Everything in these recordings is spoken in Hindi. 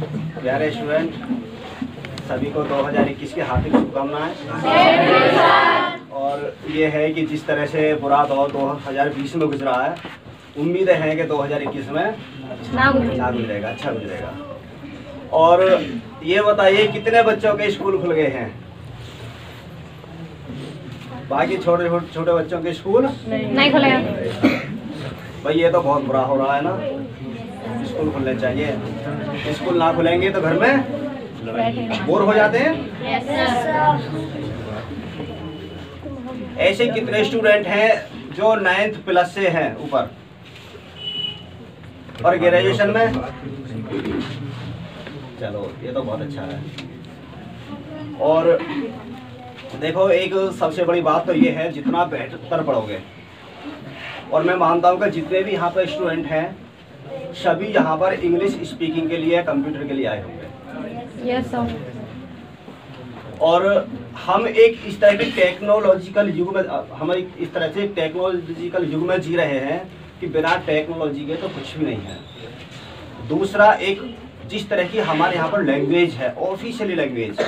प्यारे स्टूडेंट, सभी को 2021 की हार्दिक शुभकामनाएं। और ये है कि जिस तरह से बुरा दौर 2020 में गुजरा है, उम्मीद है कि 2021 में अच्छा गुजरेगा, अच्छा गुजरेगा। और ये बताइए कितने बच्चों के स्कूल खुल गए हैं? बाकी छोटे छोटे बच्चों के स्कूल नहीं खुले हैं। भाई ये तो बहुत बुरा हो रहा है ना। स्कूल खुलने चाहिए, स्कूल ना खुलेंगे तो घर में बोर हो जाते हैं। ऐसे कितने स्टूडेंट हैं जो 9th प्लस से हैं ऊपर और ग्रेजुएशन में? चलो ये तो बहुत अच्छा है। और देखो, एक सबसे बड़ी बात तो ये है, जितना बेहतर पढ़ोगे, और मैं मानता हूँ कि जितने भी यहाँ पर स्टूडेंट हैं सभी यहाँ पर इंग्लिश स्पीकिंग के लिए, कंप्यूटर के लिए आए होंगे। Yes sir. और हम एक इस तरह के टेक्नोलॉजिकल युग में, हम एक इस तरह से टेक्नोलॉजिकल युग में जी रहे हैं कि बिना टेक्नोलॉजी के तो कुछ भी नहीं है। दूसरा, एक जिस तरह की हमारे यहाँ पर लैंग्वेज है, ऑफिशियली लैंग्वेज,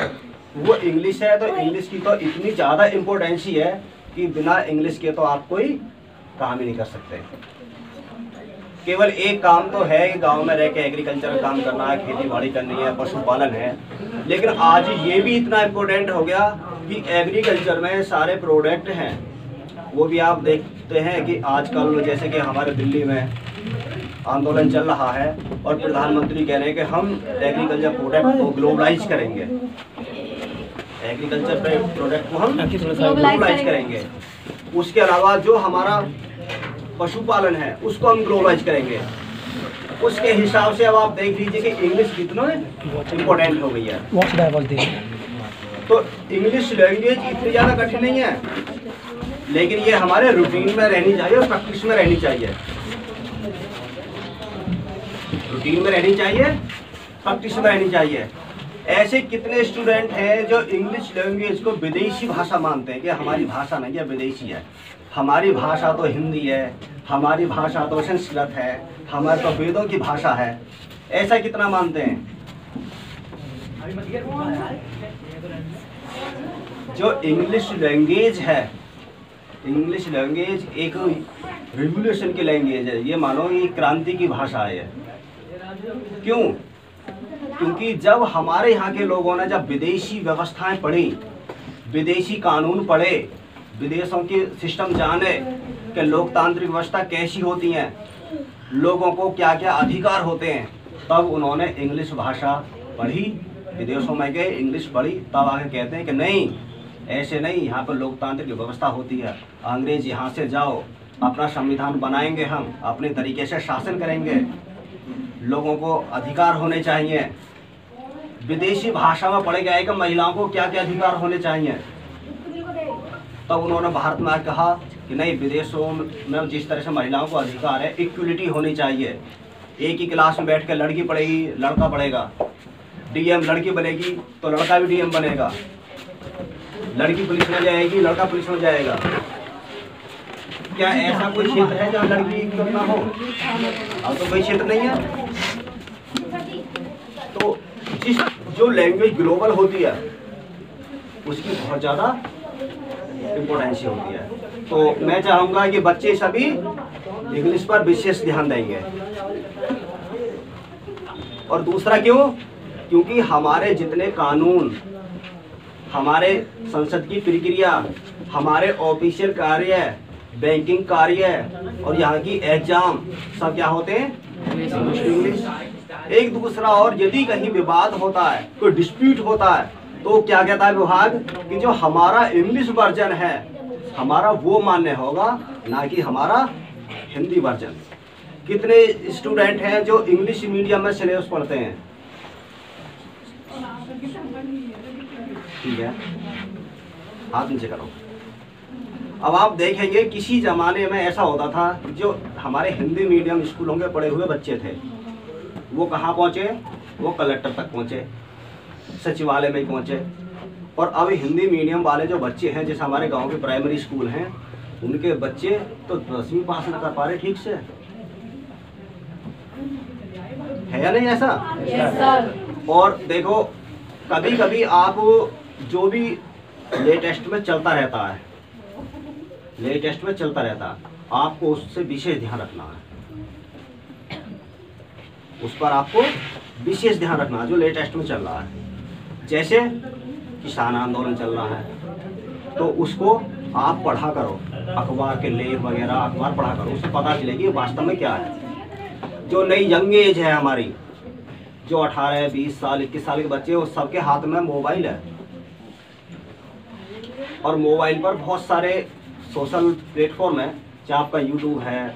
वो इंग्लिश है। तो इंग्लिश की तो इतनी ज़्यादा इम्पोर्टेंस है कि बिना इंग्लिश के तो आप कोई काम ही नहीं कर सकते। केवल एक काम तो है कि गांव में रह के एग्रीकल्चर का काम करना है, खेती बाड़ी करनी है, पशुपालन है, लेकिन आज ये भी इतना इम्पोर्टेंट हो गया कि एग्रीकल्चर में सारे प्रोडक्ट हैं। वो भी आप देखते हैं कि आजकल जैसे कि हमारे दिल्ली में आंदोलन चल रहा है और प्रधानमंत्री कह रहे हैं कि हम एग्रीकल्चर प्रोडक्ट को ग्लोबलाइज करेंगे, एग्रीकल्चर पे प्रोडक्ट को हम ग्लोबलाइज करेंगे। उसके अलावा जो हमारा पशुपालन है उसको हम ग्लोबलाइज करेंगे। उसके हिसाब से अब आप देख लीजिए कि इंग्लिश कितना इम्पोर्टेंट हो गई है। तो इंग्लिश लैंग्वेज इतनी ज़्यादा कठिन नहीं है, लेकिन ये हमारे रूटीन में रहनी चाहिए और प्रैक्टिस में रहनी चाहिए। रूटीन में रहनी चाहिए, प्रैक्टिस में रहनी चाहिए। ऐसे कितने स्टूडेंट हैं जो इंग्लिश लैंग्वेज को विदेशी भाषा मानते हैं कि हमारी भाषा नहीं है, विदेशी है। हमारी भाषा तो हिंदी है, हमारी भाषा तो संस्कृत है, हमारे तो वेदों की भाषा है। ऐसा कितना मानते हैं? जो इंग्लिश लैंग्वेज है, इंग्लिश लैंग्वेज एक रिवोल्यूशन की लैंग्वेज है। ये मानो ये क्रांति की भाषा है। क्यों? क्योंकि जब हमारे यहाँ के लोगों ने जब विदेशी व्यवस्थाएं पढ़ी, विदेशी कानून पढ़े, विदेशों की सिस्टम जाने कि लोकतांत्रिक व्यवस्था कैसी होती है, लोगों को क्या क्या अधिकार होते हैं, तब उन्होंने इंग्लिश भाषा पढ़ी, विदेशों में गए, इंग्लिश पढ़ी, तब आगे कहते हैं कि नहीं, ऐसे नहीं, यहाँ पर लोकतांत्रिक व्यवस्था होती है। अंग्रेज यहाँ से जाओ, अपना संविधान बनाएंगे, हम अपने तरीके से शासन करेंगे, लोगों को अधिकार होने चाहिए। विदेशी भाषा में पढ़े गए कि महिलाओं को क्या क्या अधिकार होने चाहिए। तब उन्होंने भारत में कहा कि नहीं, विदेशों में जिस तरह से महिलाओं को अधिकार है, इक्वलिटी होनी चाहिए। एक ही क्लास में बैठ कर लड़की पढ़ेगी, लड़का पढ़ेगा, डीएम लड़की बनेगी तो लड़का भी डीएम बनेगा, लड़की पुलिस में जाएगी, लड़का पुलिस में जाएगा। क्या ऐसा कोई क्षेत्र है जहाँ लड़की इक्वल ना हो? अब तो कोई क्षेत्र नहीं है। तो जो लैंग्वेज ग्लोबल होती है उसकी बहुत ज़्यादा इम्पोर्टेंस होती है। तो मैं चाहूँगा कि बच्चे सभी इंग्लिश पर विशेष ध्यान देंगे। और दूसरा क्यों? क्योंकि हमारे जितने कानून, हमारे संसद की प्रक्रिया, हमारे ऑफिशियल कार्य, बैंकिंग कार्य और यहाँ की एग्जाम सब क्या होते हैं? इंग्लिश। एक दूसरा, और यदि कहीं विवाद होता है, कोई डिस्प्यूट होता है, तो क्या कहता है विभाग कि जो हमारा इंग्लिश वर्जन है हमारा वो मान्य होगा, ना कि हमारा हिंदी वर्जन। कितने स्टूडेंट हैं जो इंग्लिश मीडियम में सिलेबस पढ़ते हैं? ठीक है, हाथ नीचे करो। अब आप देखेंगे किसी ज़माने में ऐसा होता था, जो हमारे हिंदी मीडियम स्कूलों के पढ़े हुए बच्चे थे वो कहाँ पहुँचे? वो कलेक्टर तक पहुँचे, सचिवालय में पहुँचे। और अब हिंदी मीडियम वाले जो बच्चे हैं, जैसे हमारे गांव के प्राइमरी स्कूल हैं, उनके बच्चे तो 10वीं पास न कर पा रहे ठीक से। है या नहीं ऐसा? yes, और देखो कभी कभी आप जो भी लेटेस्ट में चलता रहता है, लेटेस्ट में चलता रहता है, आपको उससे विशेष ध्यान रखना है, उस पर आपको विशेष ध्यान रखना है जो लेटेस्ट में चल रहा है। जैसे किसान आंदोलन चल रहा है तो उसको आप पढ़ा करो, अखबार के लेख वगैरह अखबार पढ़ा करो, उससे पता चलेगी वास्तव में क्या है। जो नई यंग एज है हमारी, जो 18, 20 साल, 21 साल के बच्चे, वो सबके हाथ में मोबाइल है और मोबाइल पर बहुत सारे सोशल प्लेटफॉर्म है, चाहे आपका यूट्यूब है,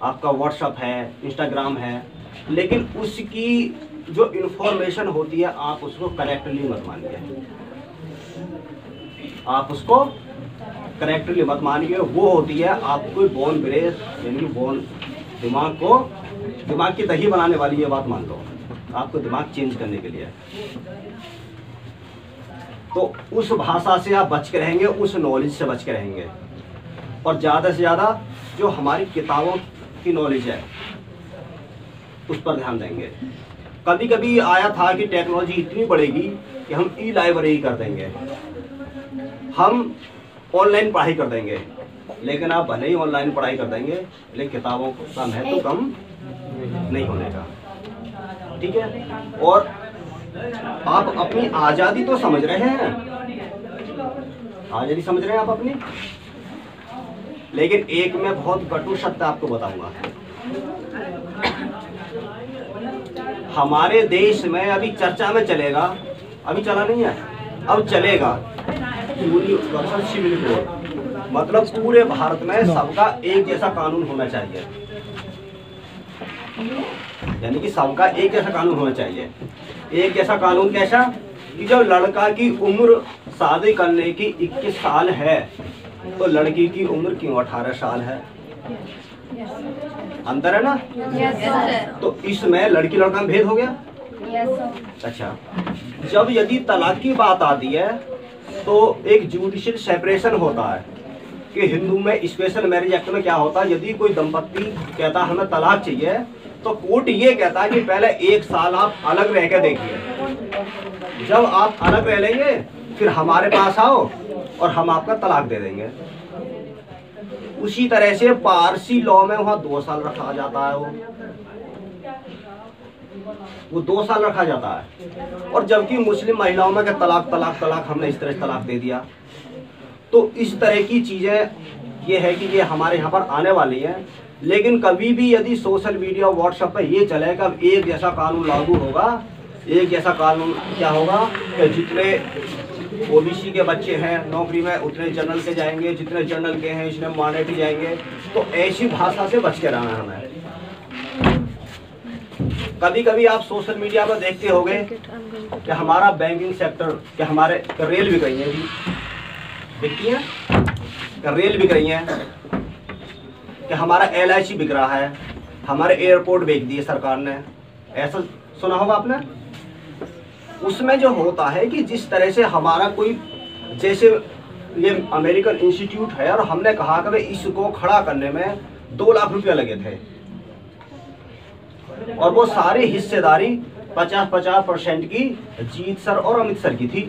आपका व्हाट्सअप है, इंस्टाग्राम है, लेकिन उसकी जो इन्फॉर्मेशन होती है आप उसको करेक्टली मत मानिए, आप उसको करेक्टली मत मानिए। वो होती है आपको बोन ब्रेस यानी बोन दिमाग की दही बनाने वाली, ये बात मान लो, आपको दिमाग चेंज करने के लिए। तो उस भाषा से आप बच के रहेंगे, उस नॉलेज से बच के रहेंगे और ज़्यादा से ज़्यादा जो हमारी किताबों की नॉलेज है उस पर ध्यान देंगे। कभी कभी आया था कि टेक्नोलॉजी इतनी बढ़ेगी कि हम ई लाइब्रेरी कर देंगे, हम ऑनलाइन पढ़ाई कर देंगे, लेकिन आप भले ही ऑनलाइन पढ़ाई कर देंगे लेकिन किताबों का महत्व कम नहीं होने का, ठीक है। और आप अपनी आज़ादी तो समझ रहे हैं, आज़ादी समझ रहे हैं आप अपनी, लेकिन एक मैं बहुत कटु सत्य आपको बताऊंगा। हमारे देश में अभी चर्चा में चलेगा, अभी चला नहीं है, अब चलेगा यूनिवर्सल सिविल कोड, मतलब पूरे भारत में सबका एक जैसा कानून होना चाहिए, यानी कि सबका एक जैसा कानून होना चाहिए। एक जैसा कानून कैसा कि जब लड़का की उम्र शादी करने की 21 साल है तो लड़की की उम्र क्यों 18 साल है, अंतर है ना? तो इसमें लड़की लड़का में भेद हो गया। अच्छा, जब यदि तलाक की बात आती है तो एक जुडिशियल सेपरेशन होता है कि हिंदू में स्पेशल मैरिज एक्ट में क्या होता है, यदि कोई दंपत्ति कहता है हमें तलाक चाहिए तो कोर्ट ये कहता है कि पहले 1 साल आप अलग रह के देखिए, जब आप अलग रह लेंगे फिर हमारे पास आओ और हम आपका तलाक दे देंगे। उसी तरह से पारसी लॉ में वहाँ 2 साल रखा जाता है, वो 2 साल रखा जाता है। और जबकि मुस्लिम महिलाओं में क्या तलाक तलाक तलाक, हमने इस तरह तलाक दे दिया। तो इस तरह की चीजें ये है कि ये हमारे यहाँ पर आने वाली है। लेकिन कभी भी यदि सोशल मीडिया व्हाट्सएप पर ये चले कि अब एक जैसा कानून लागू होगा, एक जैसा कानून क्या होगा कि जितने ओबीसी के बच्चे हैं नौकरी में उतने जनरल के जाएंगे, जितने जनरल के हैं इसमें माइनॉरिटी जाएंगे, तो ऐसी भाषा से बच के रहना है हमें। कभी कभी आप सोशल मीडिया पर देखते होंगे कि हमारा बैंकिंग सेक्टर, कि हमारे रेल बिक रही है जी, बिकती है, रेल बिक रही है, कि हमारा LIC बिक रहा है, हमारे एयरपोर्ट बेच दिए सरकार ने, ऐसा सुना होगा आपने। उसमें जो होता है कि जिस तरह से हमारा कोई, जैसे ये अमेरिकन इंस्टीट्यूट है और हमने कहा कि भाई इसको खड़ा करने में 2 लाख रुपया लगे थे और वो सारी हिस्सेदारी 50-50% की जीत सर और अमित सर की थी।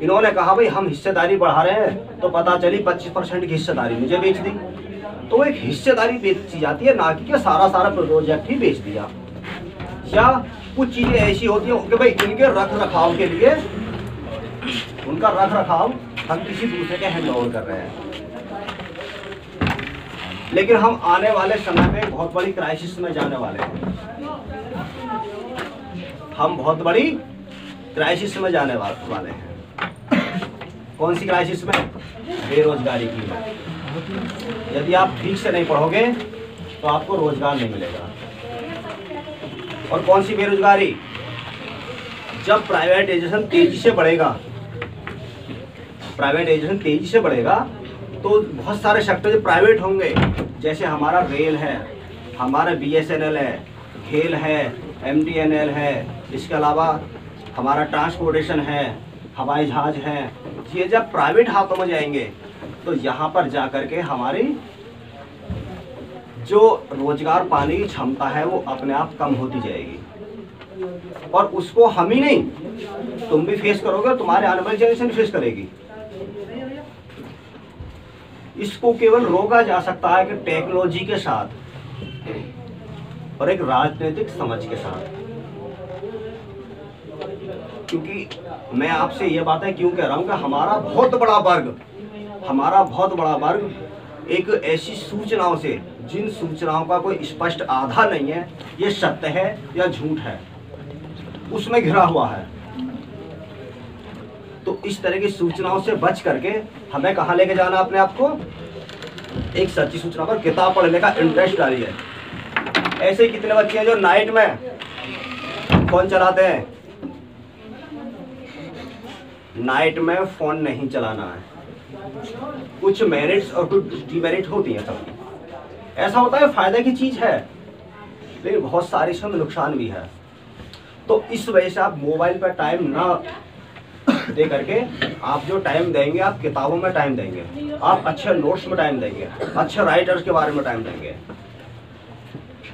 इन्होंने कहा भाई हम हिस्सेदारी बढ़ा रहे हैं, तो पता चली 25% की हिस्सेदारी मुझे बेच दी। तो एक हिस्सेदारी बेची जाती है, ना कि सारा प्रोजेक्ट ही बेच दिया। या कुछ चीजें ऐसी होती हैं कि भाई इनके रख रखाव के लिए, उनका रख रखाव हम किसी दूसरे के हैंड ओवर कर रहे हैं। लेकिन हम आने वाले समय में बहुत बड़ी क्राइसिस में जाने वाले हैं, हम बहुत बड़ी क्राइसिस में जाने वाले हैं। कौन सी क्राइसिस में? बेरोजगारी की है। यदि आप ठीक से नहीं पढ़ोगे तो आपको रोजगार नहीं मिलेगा। और कौन सी बेरोजगारी? जब प्राइवेटाइजेशन तेजी से बढ़ेगा, प्राइवेटाइजेशन तेजी से बढ़ेगा तो बहुत सारे सेक्टर प्राइवेट होंगे, जैसे हमारा रेल है, हमारा BSNL है, खेल है, MTNL है, इसके अलावा हमारा ट्रांसपोर्टेशन है, हवाई जहाज है। ये जब प्राइवेट हाथों में जाएंगे तो यहाँ पर जा कर के हमारी जो रोजगार पाने की क्षमता है वो अपने आप कम होती जाएगी। और उसको हम ही नहीं, तुम भी फेस करोगे, तुम्हारे आने वाली जनरेशन फेस करेगी। इसको केवल रोका जा सकता है कि टेक्नोलॉजी के साथ और एक राजनीतिक समझ के साथ। क्योंकि मैं आपसे ये बातें क्यों कह रहा हूं कि हमारा बहुत बड़ा वर्ग एक ऐसी सूचनाओं से, जिन सूचनाओं का कोई स्पष्ट आधार नहीं है, ये सत्य है या झूठ है, उसमें घिरा हुआ है। तो इस तरह की सूचनाओं से बच करके हमें कहाँ लेके जाना अपने आप को? एक सच्ची सूचना पर किताब पढ़ने का इंटरेस्ट डालिए। ऐसे कितने बच्चे हैं जो नाइट में फोन चलाते हैं? नाइट में फोन नहीं चलाना है। कुछ मेरिट्स और कुछ डिमेरिट होती हैं सबकी। ऐसा होता है फायदे की चीज है, लेकिन बहुत सारी इसमें नुकसान भी है। तो इस वजह से आप मोबाइल पर टाइम ना दे करके आप जो टाइम देंगे, आप किताबों में टाइम देंगे, आप अच्छे नोट्स में टाइम देंगे, अच्छे राइटर्स के बारे में टाइम देंगे।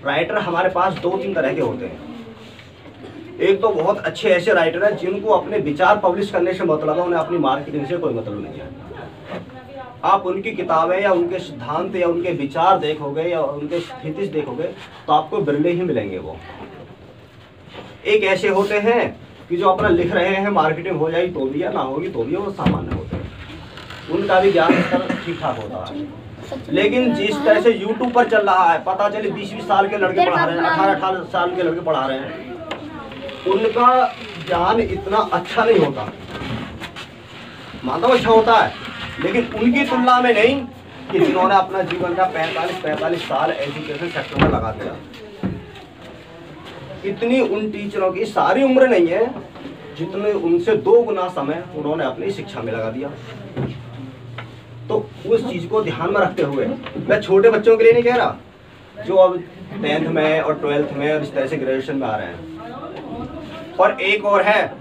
राइटर हमारे पास 2-3 तरह के होते हैं। एक तो बहुत अच्छे ऐसे राइटर हैं जिनको अपने विचार पब्लिश करने से मतलब है, उन्हें अपनी मार्केटिंग से कोई मतलब नहीं है। आप उनकी किताबें या उनके सिद्धांत या उनके विचार देखोगे या उनके थीसिस देखोगे तो आपको बिरले ही मिलेंगे वो। एक ऐसे होते हैं कि जो अपना लिख रहे हैं, मार्केटिंग हो जाएगी तो भी या ना होगी तो भी, वो सामान्य होते हैं, उनका भी ज्ञान स्तर ठीक ठाक होता है। लेकिन जिस तरह से YouTube पर चल रहा है, पता चले 20-20 साल के लड़के पढ़ा रहे हैं, 18-18 साल के लड़के पढ़ा रहे हैं, उनका ज्ञान इतना अच्छा नहीं होता। मानता हूं अच्छा होता है, लेकिन उनकी तुलना में नहीं कि जिन्होंने अपना जीवन का 45 साल एजुकेशन सेक्टर में लगा दिया। इतनी उन टीचरों की सारी उम्र नहीं है जितने उनसे 2 गुना समय उन्होंने अपनी शिक्षा में लगा दिया। तो उस चीज को ध्यान में रखते हुए मैं छोटे बच्चों के लिए नहीं कह रहा, जो अब 10th में और 12th में और इस तरह से ग्रेजुएशन में आ रहे हैं। और एक और है,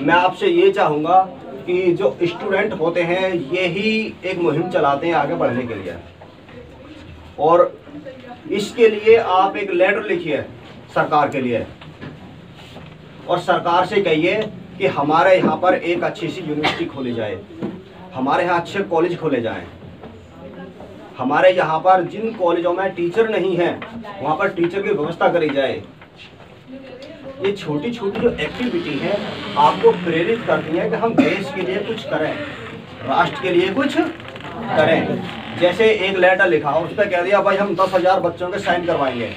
मैं आपसे ये चाहूंगा कि जो स्टूडेंट होते हैं ये ही एक मुहिम चलाते हैं आगे बढ़ने के लिए, और इसके लिए आप एक लेटर लिखिए सरकार के लिए और सरकार से कहिए कि हमारे यहाँ पर एक अच्छी सी यूनिवर्सिटी खोली जाए, हमारे यहाँ अच्छे कॉलेज खोले जाएं, हमारे यहाँ पर जिन कॉलेजों में टीचर नहीं हैं वहाँ पर टीचर की व्यवस्था करी जाए। ये छोटी छोटी जो एक्टिविटी है आपको प्रेरित करती है कि हम देश के लिए कुछ करें, राष्ट्र के लिए कुछ करें। जैसे एक लेटर लिखा, उस पर कह दिया भाई हम 10,000 बच्चों के साइन करवाएंगे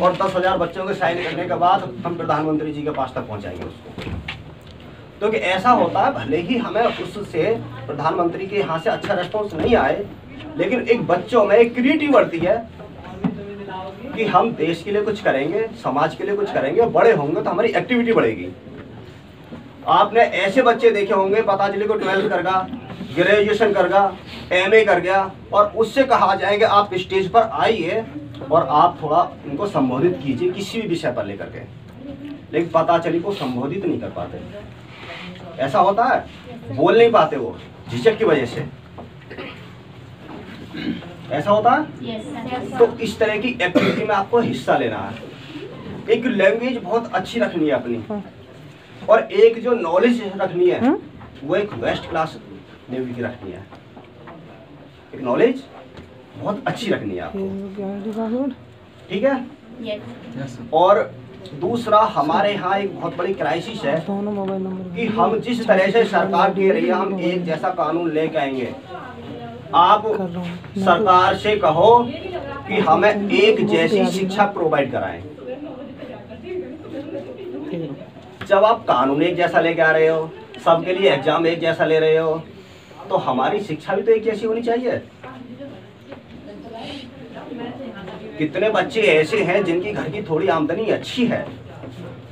और 10,000 बच्चों के साइन करने के बाद हम प्रधानमंत्री जी के पास तक पहुंचाएंगे उसको। क्योंकि ऐसा होता है, भले ही हमें उससे प्रधानमंत्री के यहाँ से अच्छा रिस्पॉन्स नहीं आए, लेकिन एक बच्चों में एक क्रिएटिविटी बढ़ती है कि हम देश के लिए कुछ करेंगे, समाज के लिए कुछ करेंगे, बड़े होंगे तो हमारी एक्टिविटी बढ़ेगी। आपने ऐसे बच्चे देखे होंगे, पता चले को 12th कर गया, ग्रेजुएशन कर गया, MA कर गया, और उससे कहा जाएगा आप स्टेज पर आइए और आप थोड़ा उनको संबोधित कीजिए किसी भी विषय पर लेकर के, लेकिन पता चली को संबोधित नहीं कर पाते। ऐसा होता है, बोल नहीं पाते वो झिझक की वजह से, ऐसा होता है। तो इस तरह की एक्टिविटी में आपको हिस्सा लेना है। एक लैंग्वेज बहुत अच्छी रखनी है अपनी, और एक जो नॉलेज रखनी है वो एक वेस्ट क्लास लेवल की रखनी है। एक नॉलेज बहुत अच्छी रखनी है आपको, ठीक है। और दूसरा, हमारे यहाँ एक बहुत बड़ी क्राइसिस है कि हम जिस तरह से सरकार कह रही है हम एक जैसा कानून लेके आएंगे। आप सरकार से कहो कि हमें एक जैसी शिक्षा प्रोवाइड कराएं। जब आप कानून एक जैसा लेके आ रहे हो, सबके लिए एग्जाम एक जैसा ले रहे हो, तो हमारी शिक्षा भी तो एक जैसी होनी चाहिए। कितने बच्चे ऐसे हैं जिनकी घर की थोड़ी आमदनी अच्छी है,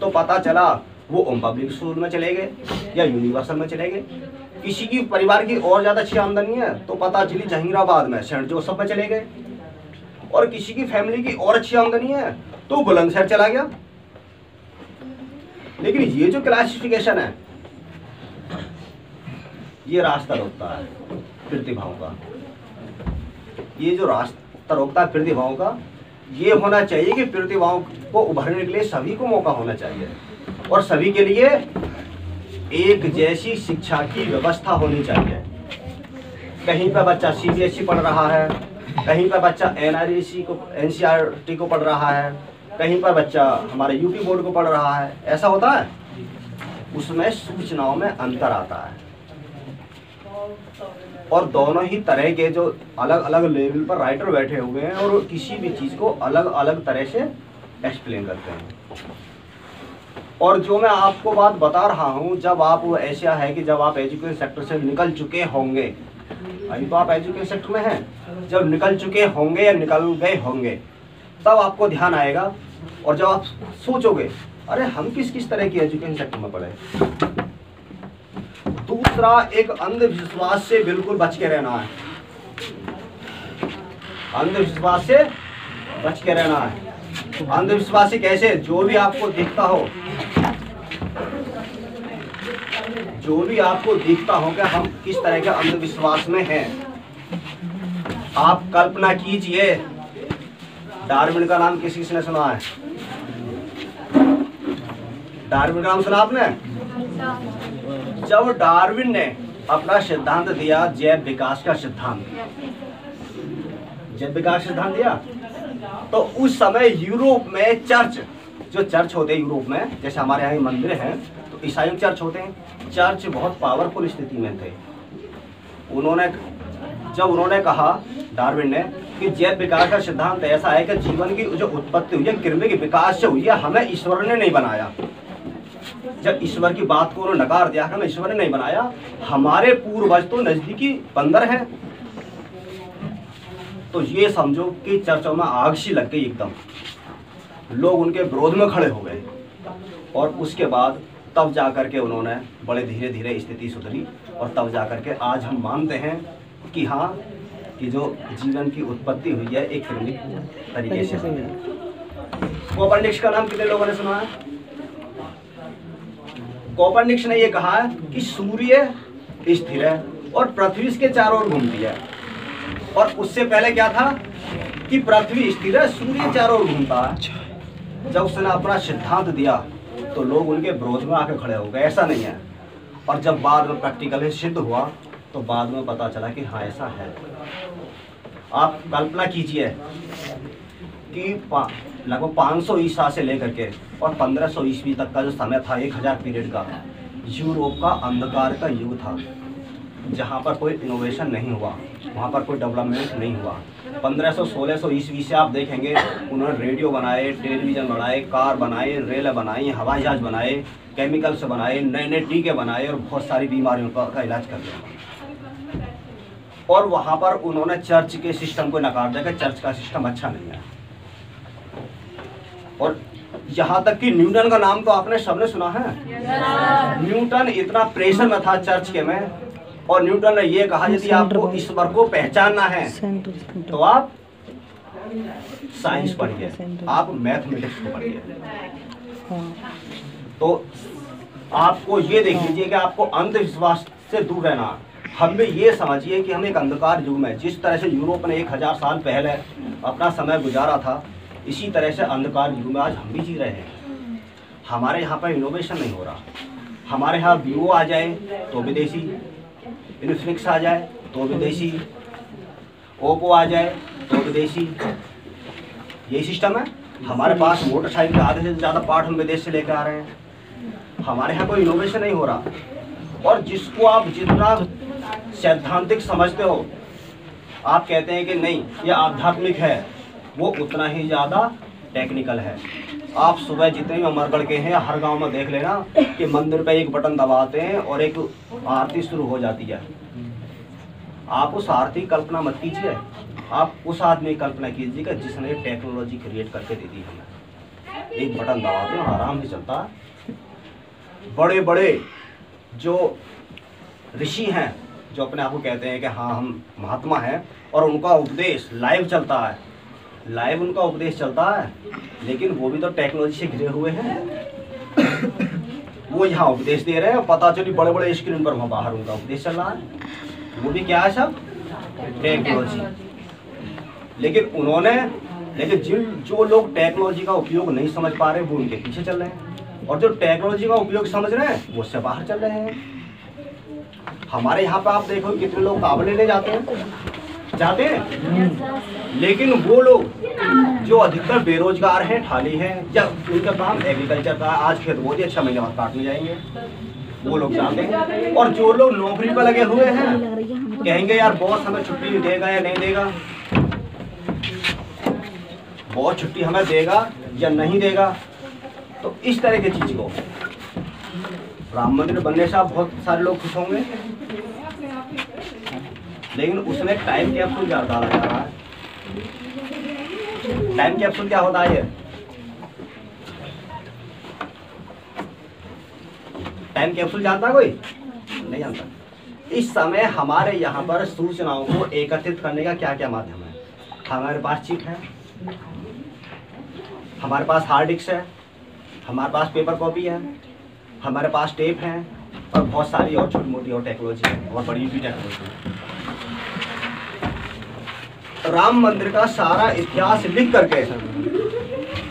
तो पता चला वो पब्लिक स्कूल में चले गए या यूनिवर्सल में चले गए। किसी की परिवार की और ज्यादा अच्छी आमदनी है तो पता चली जहीराबाद में सेंट जोसेफ में चले गए, और किसी की फैमिली की और अच्छी आमदनी है तो बुलंदशहर चला गया। लेकिन ये जो क्लासिफिकेशन है ये रास्ता रोकता है प्रतिभाओं का। ये जो रास्ता रोकता है प्रतिभाओं का, ये होना चाहिए कि प्रतिभाओं को उभरने के लिए सभी को मौका होना चाहिए और सभी के लिए एक जैसी शिक्षा की व्यवस्था होनी चाहिए। कहीं पर बच्चा CBSE पढ़ रहा है, कहीं पर बच्चा NCERT को पढ़ रहा है, कहीं पर बच्चा हमारे UP बोर्ड को पढ़ रहा है। ऐसा होता है, उसमें सूचनाओं में अंतर आता है और दोनों ही तरह के जो अलग अलग लेवल पर राइटर बैठे हुए हैं और किसी भी चीज़ को अलग अलग तरह से एक्सप्लेन करते हैं। और जो मैं आपको बात बता रहा हूँ, जब आप ऐसा है कि जब आप एजुकेशन सेक्टर से निकल चुके होंगे, अभी तो आप एजुकेशन सेक्टर में हैं, जब निकल चुके होंगे या निकल गए होंगे तब आपको ध्यान आएगा और जब आप सोचोगे अरे हम किस किस तरह की एजुकेशन सेक्टर में पढ़े। दूसरा, एक अंधविश्वास से बिल्कुल बच के रहना है। अंधविश्वास से बच के रहना है। अंधविश्वासी कैसे? जो भी आपको दिखता हो, जो भी आपको दिखता हो कि हम किस तरह के अंधविश्वास में हैं। आप कल्पना कीजिए, डार्विन का नाम किसी ने सुना है? डार्विन का नाम सुना आपने? जब डार्विन ने अपना सिद्धांत दिया, जैव विकास का सिद्धांत, जैव विकास सिद्धांत दिया, तो उस समय यूरोप में चर्च, जो चर्च होते हैं यूरोप में, जैसे हमारे यहाँ मंदिर हैं तो ईसाई चर्च होते हैं, चर्च बहुत पावरफुल स्थिति में थे। जब उन्होंने कहा, डार्विन ने, कि जैव विकास का सिद्धांत ऐसा है कि जीवन की जो उत्पत्ति हुई है कृमि के विकास से हुई है, हमें ईश्वर ने नहीं बनाया। जब ईश्वर की बात को उन्होंने नकार दिया, हमें ईश्वर ने नहीं बनाया, हमारे पूर्वज तो नजदीकी बंदर हैं। तो ये समझो कि चर्चों में आग सी लग गई एकदम, लोग उनके विरोध में खड़े हो गए और उसके बाद तब जाकर के उन्होंने बड़े धीरे धीरे स्थिति सुधरी और तब जाकर के आज हम मानते हैं कि हाँ, कि जो जीवन की उत्पत्ति हुई है एक कृमि तरीके से। कोपर्निकस का नाम कितने लोगों ने सुना है? कोपर्निकस ने यह कहा है कि सूर्य स्थिर है और पृथ्वी इसके चारों ओर घूमती है। और उससे पहले क्या था कि पृथ्वी स्थिर है, सूर्य चारों ओर घूमता है। जब उसने अपना सिद्धांत दिया तो लोग उनके विरोध में आके खड़े हो गए, ऐसा नहीं है। और जब बाद में प्रैक्टिकली सिद्ध हुआ तो बाद में पता चला कि हाँ ऐसा है। आप कल्पना कीजिए कि लगभग 500 ईसा से लेकर के और 1500 ईस्वी तक का जो समय था, 1000 पीरियड का, यूरोप का अंधकार का युग था, जहाँ पर कोई इनोवेशन नहीं हुआ, वहाँ पर कोई डेवलपमेंट नहीं हुआ। 1500-1600 ईस्वी से आप देखेंगे उन्होंने रेडियो बनाए, टेलीविज़न बनाए, कार बनाए, रेल बनाई, हवाई जहाज बनाए, केमिकल्स बनाए, नए नए टीके बनाए और बहुत सारी बीमारियों का इलाज कर दिया। और वहाँ पर उन्होंने चर्च के सिस्टम को नकार दिया कि चर्च का सिस्टम अच्छा नहीं है। और यहाँ तक कि न्यूटन का नाम तो आपने सबने सुना है। न्यूटन इतना प्रेशर में था चर्च के में, और न्यूटन ने ये कहा यदि आपको ईश्वर को पहचानना है तो आप साइंस पढ़िए, आप मैथमेटिक्स को पढ़िए। तो आपको ये देख लीजिए कि आपको अंधविश्वास से दूर रहना। हम भी ये समझिए कि हम एक अंधकार युग में, जिस तरह से यूरोप ने 1000 साल पहले अपना समय गुजारा था, इसी तरह से अंधकार युग में आज हम भी जी रहे हैं। हमारे यहाँ पर इनोवेशन नहीं हो रहा। हमारे यहाँ वीवो आ जाए तो विदेशी, इन्फिनिक्स आ जाए तो विदेशी, ओप्पो आ जाए तो विदेशी, यही सिस्टम है। हमारे पास मोटरसाइकिल आधे से ज़्यादा पार्ट हम विदेश से लेकर आ रहे हैं। हमारे यहाँ कोई इनोवेशन नहीं हो रहा। और जिसको आप जितना सैद्धांतिक समझते हो, आप कहते हैं कि नहीं ये आध्यात्मिक है, वो उतना ही ज़्यादा टेक्निकल है। आप सुबह जितने भी अमरगढ़ के हैं, हर गांव में देख लेना कि मंदिर पे एक बटन दबाते हैं और एक आरती शुरू हो जाती है। आप उस आरती की कल्पना मत कीजिए, आप उस आदमी की कल्पना कीजिएगा जिसने टेक्नोलॉजी क्रिएट करके दे दी हमें। एक बटन दबाते हैं, आराम से चलता है। बड़े बड़े जो ऋषि हैं, जो अपने आप को कहते हैं कि हाँ हम महात्मा हैं, और उनका उपदेश लाइव चलता है, लाइव उनका उपदेश चलता है, लेकिन वो भी तो टेक्नोलॉजी से घिरे हुए हैं। वो यहाँ उपदेश दे रहे हैं, पता चली बड़े बड़े स्क्रीन पर वहाँ बाहर उनका उपदेश चल रहा है। वो भी क्या है, सब टेक्नोलॉजी। लेकिन उन्होंने लेकिन जो लोग टेक्नोलॉजी का उपयोग नहीं समझ पा रहे वो उनके पीछे चल रहे हैं, और जो टेक्नोलॉजी का उपयोग समझ रहे हैं वो उससे बाहर चल रहे हैं। हमारे यहाँ पे आप देखो कितने लोग काबले ले जाते हैं, लेकिन वो लोग जो अधिकतर बेरोजगार हैं, ठाली हैं, या उनका काम एग्रीकल्चर का, आज खेत बो दिया 6 महीने बाद काटने जाएंगे, वो लोग जाते हैं। और जो लोग नौकरी पर लगे हुए हैं कहेंगे यार बॉस हमें छुट्टी देगा या नहीं देगा, बॉस छुट्टी हमें देगा या नहीं देगा। तो इस तरह की चीज को राम मंदिर बनने से आप बहुत सारे लोग खुश होंगे, लेकिन उसमें टाइम कैप्सूल डाला जा रहा है। टाइम कैप्सूल क्या होता है? टाइम कैप्सूल जानता है कोई? नहीं जानता। इस समय हमारे यहाँ पर सूचनाओं को एकत्रित करने का क्या क्या माध्यम है? हमारे पास चिप है, हमारे पास हार्ड डिस्क है, हमारे पास पेपर कॉपी है, हमारे पास टेप है, और बहुत सारी और छोटी मोटी और टेक्नोलॉजी है, और बड़ी भी टेक्नोलॉजी है। राम मंदिर का सारा इतिहास लिख करके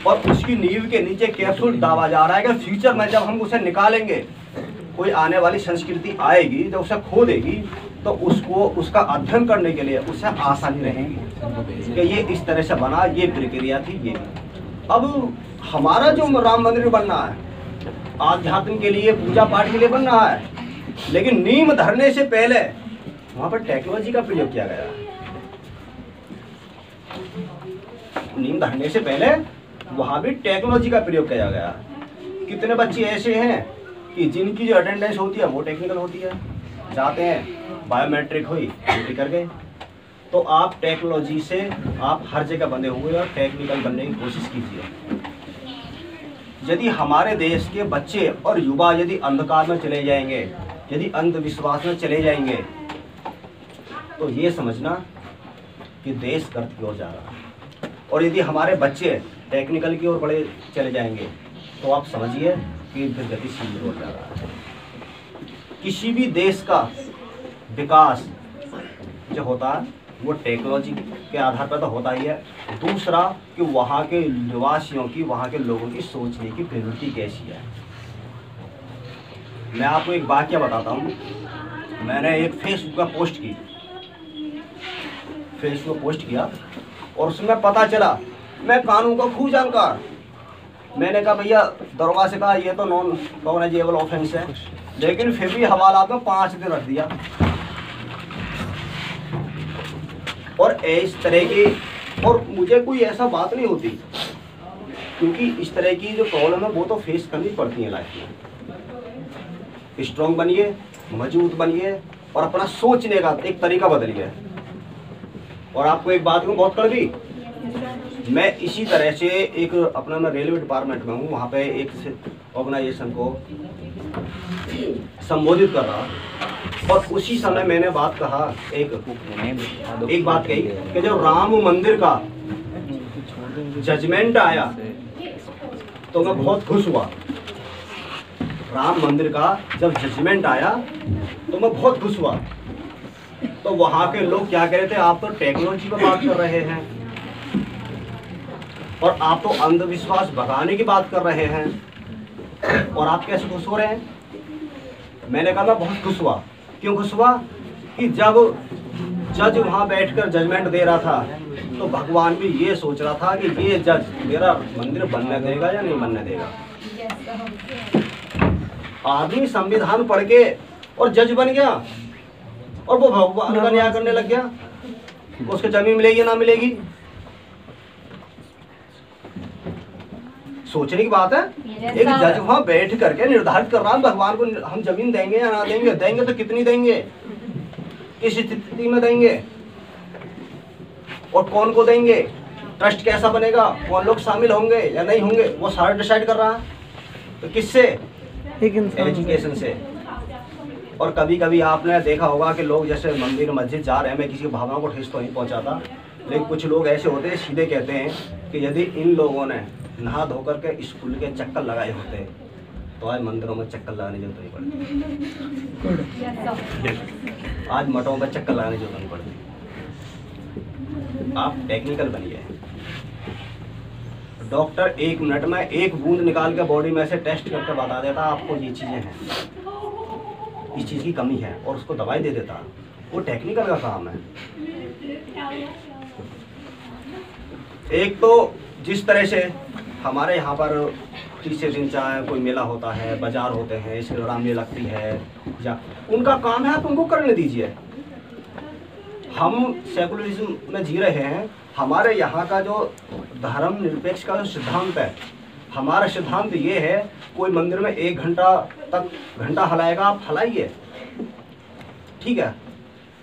और उसकी नींव के नीचे कैप्सूल डाला जा रहा है कि फ्यूचर में जब हम उसे निकालेंगे, कोई आने वाली संस्कृति आएगी जब उसे खो देगी तो उसको उसका अध्ययन करने के लिए उसे आसानी रहेगी कि ये इस तरह से बना, ये प्रक्रिया थी। ये अब हमारा जो राम मंदिर बनना है आध्यात्म के लिए, पूजा पाठ के लिए बन रहा है, लेकिन नींव धरने से पहले वहां पर टेक्नोलॉजी का प्रयोग किया गया। नींव धरने से पहले वहां भी टेक्नोलॉजी का प्रयोग किया गया। कितने बच्चे ऐसे हैं कि जिनकी जो अटेंडेंस होती है वो टेक्निकल होती है, जाते हैं बायोमेट्रिक हुई ड्यूटी कर गए। तो आप टेक्नोलॉजी से आप हर जगह बंधे हुए और टेक्निकल बनने की कोशिश कीजिए। यदि हमारे देश के बच्चे और युवा यदि अंधकार में चले जाएंगे, यदि अंधविश्वास में चले जाएंगे, तो ये समझना कि देश गर्त की ओर जा रहा है। और यदि हमारे बच्चे टेक्निकल की ओर बड़े चले जाएंगे तो आप समझिए कि फिर गतिशील की ओर जा रहा है। किसी भी देश का विकास जो होता है वो टेक्नोलॉजी के आधार पर तो होता ही है। दूसरा कि वहाँ के निवासियों की, वहाँ के लोगों की सोचने की प्रवृत्ति कैसी है। मैं आपको एक वाक्य बताता हूँ। मैंने एक फेसबुक पर पोस्ट किया और उसमें पता चला, मैं कानून का खूब जानकार, मैंने कहा भैया दरोगा से कहा ये तो नॉन कॉग्निजेबल ऑफेंस है, लेकिन फिर भी हवालात में 5 दिन रख दिया। और इस तरह की, और मुझे कोई ऐसा बात नहीं होती, क्योंकि इस तरह की जो प्रॉब्लम है वो तो फेस करनी पड़ती है लाइफ में। स्ट्रॉन्ग बनिए, मजबूत बनिए और अपना सोचने का एक तरीका बदलिए। और आपको एक बात कहूँ बहुत कड़वी, मैं इसी तरह से एक अपना, मैं रेलवे डिपार्टमेंट में हूँ, वहाँ पे एक ऑर्गेनाइजेशन को संबोधित कर रहा, और उसी समय मैंने बात कहा, एक बात कही कि जब राम मंदिर का जजमेंट आया तो मैं बहुत खुश हुआ। राम मंदिर का जब जजमेंट आया तो मैं बहुत खुश हुआ। तो वहाँ के लोग क्या कह रहे थे, आप तो टेक्नोलॉजी पर बात कर रहे हैं और आप तो अंधविश्वास भगाने की बात कर रहे हैं, और आप कैसे खुश हो रहे हैं? मैंने कहा मैं बहुत खुश हुआ। क्यों खुश हुआ? कि जब जज वहाँ बैठकर जजमेंट दे रहा था तो भगवान भी ये सोच रहा था कि ये जज मेरा मंदिर बनने देगा या नहीं बनने देगा। आदमी संविधान पढ़ के और जज बन गया और वो भगवान का न्याय करने लग गया, उसको जमीन मिलेगी या ना मिलेगी। सोचने की बात है। एक जज वहां बैठ करके निर्धारित कर रहा है भगवान को हम जमीन देंगे या ना देंगे, देंगे तो कितनी देंगे, किस स्थिति में देंगे और कौन को देंगे, ट्रस्ट कैसा बनेगा, कौन लोग शामिल होंगे या नहीं होंगे, वो सारा डिसाइड कर रहा है। तो किससे? एजुकेशन से। और कभी कभी आपने देखा होगा कि लोग जैसे मंदिर मस्जिद जा रहे हैं, मैं किसी की भावना को ठेस तो नहीं पहुंचाता, लेकिन कुछ लोग ऐसे होते हैं सीधे कहते हैं कि यदि इन लोगों ने नहा धोकर के स्कूल के चक्कर लगाए होते तो आज मंदिरों में चक्कर लगाने की जरूरत नहीं पड़ती, आज मठों में चक्कर लगाने की जरूरत नहीं पड़ती। आप टेक्निकल बनिए। डॉक्टर 1 मिनट में 1 बूंद निकाल के बॉडी में से टेस्ट करके बता देता आपको ये चीज़ें हैं, इस चीज़ की कमी है, और उसको दवाई दे देता। वो टेक्निकल का काम है। एक तो जिस तरह से हमारे यहाँ पर 30 दिन चाहे कोई मेला होता है, बाजार होते हैं, इसके दौरान मेला लगती है, या उनका काम है, आप उनको करने दीजिए। हम सेकुलरिज्म में जी रहे हैं। हमारे यहाँ का जो धर्म निरपेक्ष का जो सिद्धांत है, हमारा सिद्धांत ये है, कोई मंदिर में 1 घंटा तक घंटा हलाएगा, आप हलाइए, ठीक है।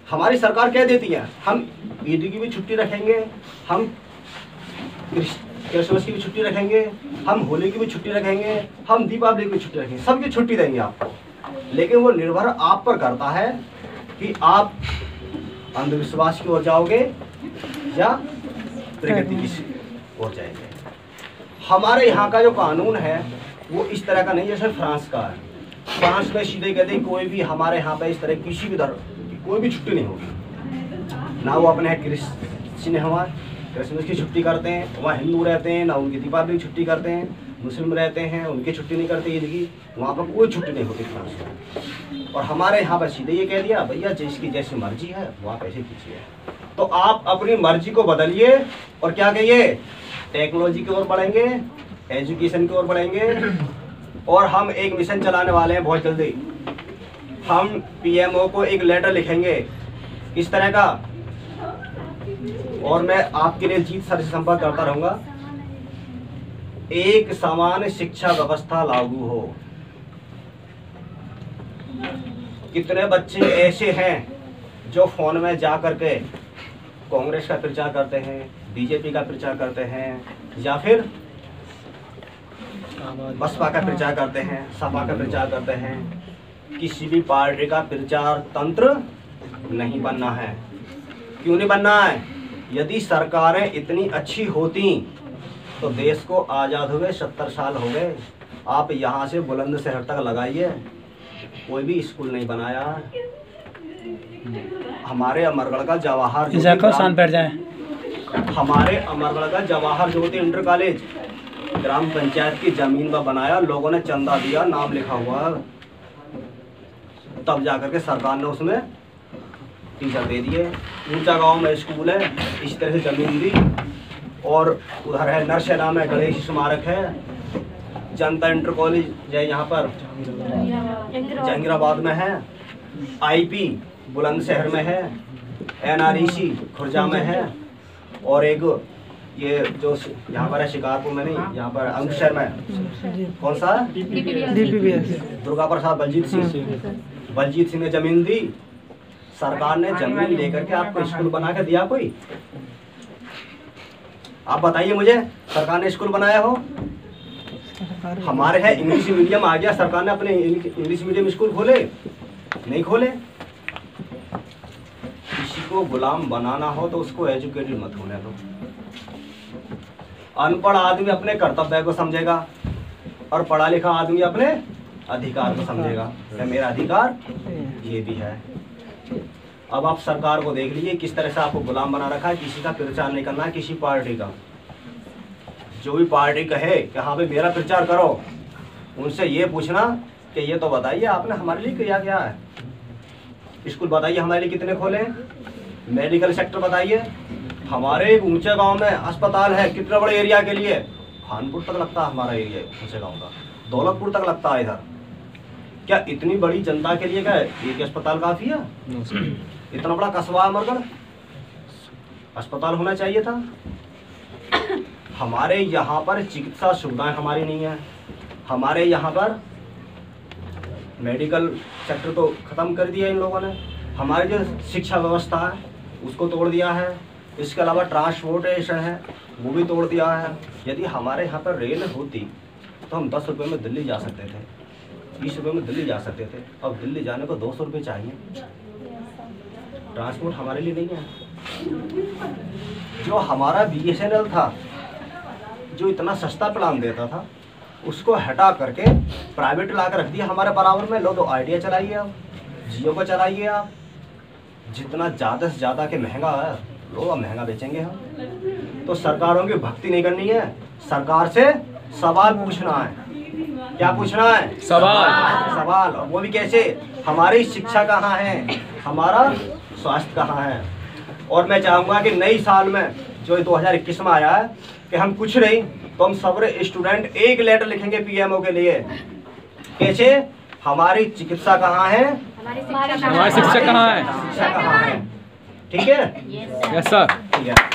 हमारी सरकार कह देती है हम ईद की भी छुट्टी रखेंगे, हम क्रिसमस की भी छुट्टी रखेंगे, हम होली की भी छुट्टी रखेंगे, हम दीपावली की भी छुट्टी रखेंगे, सबकी छुट्टी देंगे आपको। लेकिन वो निर्भर आप पर करता है कि आप अंधविश्वास की ओर जाओगे या प्रगति की ओर जाएंगे। हमारे यहाँ का जो कानून है वो इस तरह का नहीं जैसे फ्रांस का है। फ्रांस में सीधे कहते हैं कोई भी हमारे यहाँ पे इस तरह किसी भी धर्म की कोई भी छुट्टी नहीं होगी। ना वो अपने क्रिश्चियन हमारे क्रिसमस की छुट्टी करते हैं, वहाँ हिंदू रहते हैं, ना उनकी दीपावली की छुट्टी करते हैं, मुस्लिम रहते हैं उनकी छुट्टी नहीं करते ईद की, वहाँ पर कोई छुट्टी नहीं होती फ्रांस में। और हमारे यहाँ पर सीधे ये कह दिया भैया जिसकी जैसी मर्जी है वो आप ऐसे कीजिए। तो आप अपनी मर्जी को बदलिए और क्या कहिए, टेक्नोलॉजी की ओर बढ़ेंगे, एजुकेशन की ओर बढ़ेंगे। और हम एक मिशन चलाने वाले हैं बहुत जल्दी। हम PMO को एक लेटर लिखेंगे इस तरह का, और मैं आपके लिए जीत सर से संपर्क करता रहूंगा। एक समान शिक्षा व्यवस्था लागू हो। कितने बच्चे ऐसे हैं जो फोन में जा करके कांग्रेस का प्रचार करते हैं, बीजेपी का प्रचार करते हैं, या फिर बसपा का प्रचार करते हैं, सपा का प्रचार करते हैं। किसी भी पार्टी का प्रचार तंत्र नहीं बनना है। क्यों नहीं बनना है? यदि सरकारें इतनी अच्छी होती तो देश को आज़ाद हुए 70 साल हो गए। आप यहाँ से बुलंदशहर तक लगाइए, कोई भी स्कूल नहीं बनाया। हमारे अमरगढ़ का जवाहर हमारे अमरगढ़ का जवाहर ज्योति इंटर कॉलेज ग्राम पंचायत की जमीन पर बनाया, लोगों ने चंदा दिया, नाम लिखा हुआ, तब जाकर के सरकार ने उसमें टीचर दे दिए। ऊंचा गांव में स्कूल है, इस तरह से जमीन दी। और उधर है नरसेना में गणेश स्मारक है, जनता इंटर कॉलेज है यहाँ पर जहांगीराबाद में है, IP बुलंदशहर में है, NREC खुर्जा में है, और एक ये जो यहाँ पर है शिकारपुर में नहीं, यहाँ पर अंकशर में कौन सा DPBS दुर्गा प्रसाद बलजीत सिंह ने जमीन दी। सरकार ने जमीन लेकर के आपको स्कूल बना के दिया कोई? आप बताइए मुझे, सरकार ने स्कूल बनाया हो? हमारे है इंग्लिश मीडियम आ गया, सरकार ने अपने इंग्लिश मीडियम स्कूल खोले? नहीं खोले। किसी को गुलाम बनाना हो तो उसको एजुकेटेड मत होने दो। अनपढ़ आदमी अपने कर्तव्य को समझेगा और पढ़ा लिखा आदमी अपने अधिकार को समझेगा, मेरा अधिकार ये भी है। अब आप सरकार को देख लीजिए किस तरह से आपको गुलाम बना रखा है। किसी का प्रचार नहीं करना है, किसी पार्टी का। जो भी पार्टी कहे कि हाँ भाई मेरा प्रचार करो, उनसे ये पूछना कि ये तो बताइए आपने हमारे लिए किया क्या है। स्कूल बताइए हमारे लिए कितने खोले, मेडिकल सेक्टर बताइए। हमारे एक ऊंचे गांव में अस्पताल है, कितने बड़े एरिया के लिए, खानपुर तक लगता है हमारा एरिया ऊंचे गांव का, दौलतपुर तक लगता है इधर। क्या इतनी बड़ी जनता के लिए क्या एक अस्पताल काफी है? इतना बड़ा कस्बा अमरगढ़, अस्पताल होना चाहिए था। हमारे यहाँ पर चिकित्सा सुविधाएं हमारी नहीं है। हमारे यहाँ पर मेडिकल सेक्टर तो खत्म कर दिया इन लोगों ने। हमारी जो शिक्षा व्यवस्था है उसको तोड़ दिया है। इसके अलावा ट्रांसपोर्टेशन है वो भी तोड़ दिया है। यदि हमारे यहाँ पर रेल होती तो हम 10 रुपये में दिल्ली जा सकते थे, 20 रुपये में दिल्ली जा सकते थे। अब दिल्ली जाने को 200 रुपये चाहिए। ट्रांसपोर्ट हमारे लिए नहीं है। जो हमारा BSNL था, जो इतना सस्ता प्लान देता था, उसको हटा करके प्राइवेट ला कर रख दिया हमारे बराबर में। लो तो आइडिया चलाइए आप, जियो को चलाइए आप। जितना ज़्यादा से ज़्यादा के महंगा है, लो अब महंगा बेचेंगे हम। तो सरकारों की भक्ति नहीं करनी है, सरकार से सवाल पूछना है। क्या पूछना है? सवाल। और वो भी कैसे? हमारी शिक्षा कहाँ है, हमारा स्वास्थ्य कहाँ है। और मैं चाहूँगा कि नई साल में जो 2021 में आया है कि हम कुछ नहीं तो हम सब स्टूडेंट एक लेटर लिखेंगे पीएमओ के लिए। कैसे? हमारी चिकित्सा कहाँ है, हमारी शिक्षा कहाँ है? शिक्षा कहाँ है। ठीक है? Yes sir. ठीक है।